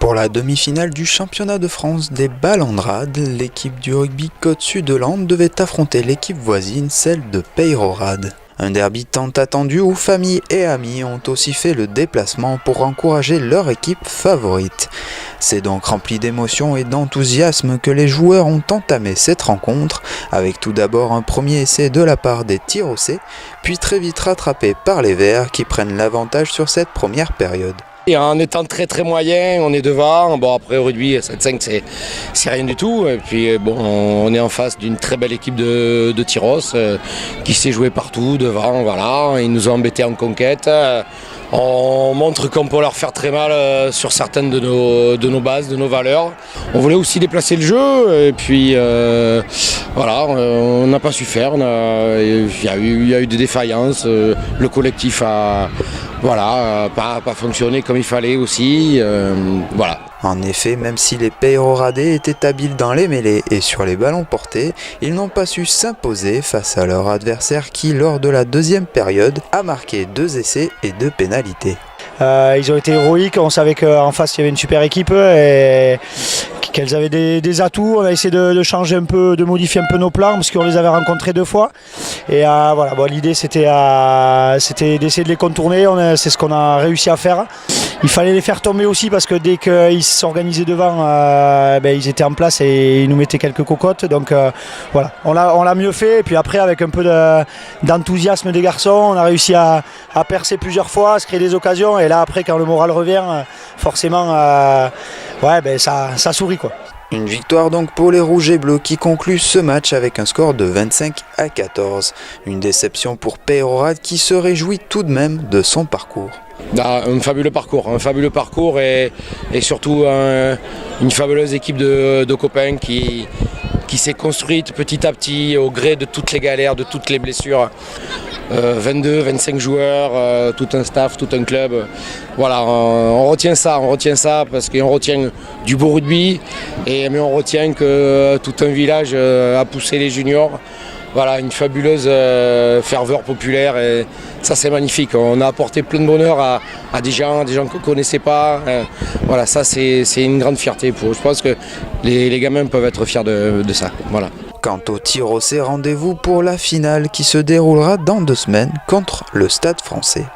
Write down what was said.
Pour la demi-finale du championnat de France des Ballandrades, l'équipe du rugby Côte-Sud-de-Lande devait affronter l'équipe voisine, celle de Peyrehorade. Un derby tant attendu où famille et amis ont aussi fait le déplacement pour encourager leur équipe favorite. C'est donc rempli d'émotion et d'enthousiasme que les joueurs ont entamé cette rencontre, avec tout d'abord un premier essai de la part des Tirossais, puis très vite rattrapé par les Verts qui prennent l'avantage sur cette première période. Et en étant très moyen, on est devant. Bon, après au rugby, 7-5 c'est rien du tout. Et puis bon, on est en face d'une très belle équipe de Tyros qui sait jouer partout devant. Voilà, ils nous ont embêtés en conquête. On montre qu'on peut leur faire très mal sur certaines de nos bases, de nos valeurs. On voulait aussi déplacer le jeu et puis voilà, on n'a pas su faire. Il y a eu des défaillances. Le collectif a pas fonctionné comme il fallait aussi. Voilà. En effet, même si les Peyrehoradais étaient habiles dans les mêlées et sur les ballons portés, ils n'ont pas su s'imposer face à leur adversaire qui, lors de la deuxième période, a marqué 2 essais et 2 pénalités. Ils ont été héroïques, on savait qu'en face il y avait une super équipe et qu'elles avaient des atouts. On a essayé de changer un peu, de modifier un peu nos plans parce qu'on les avait rencontrés 2 fois. Et voilà, bon, l'idée c'était d'essayer de les contourner, c'est ce qu'on a réussi à faire. Il fallait les faire tomber aussi parce que dès qu'ils s'organisaient devant, ils étaient en place et ils nous mettaient quelques cocottes. Donc voilà, on l'a mieux fait. Et puis après, avec un peu d'enthousiasme des garçons, on a réussi à percer plusieurs fois, à se créer des occasions. Et là, après, quand le moral revient, forcément, ça sourit, quoi. Une victoire donc pour les Rouges et Bleus qui conclut ce match avec un score de 25-14. Une déception pour Peyrehorade qui se réjouit tout de même de son parcours. Un fabuleux parcours et surtout une fabuleuse équipe de copains qui s'est construite petit à petit au gré de toutes les galères, de toutes les blessures. 22, 25 joueurs, tout un staff, tout un club. Voilà, on retient ça parce qu'on retient du beau rugby, mais on retient que tout un village a poussé les juniors. Voilà, une fabuleuse ferveur populaire et ça c'est magnifique. On a apporté plein de bonheur à des gens qu'on ne connaissait pas. Voilà, ça c'est une grande fierté pour eux. Je pense que les gamins peuvent être fiers de ça. Voilà. Quant aux Tyrossais, rendez-vous pour la finale qui se déroulera dans 2 semaines contre le Stade Français.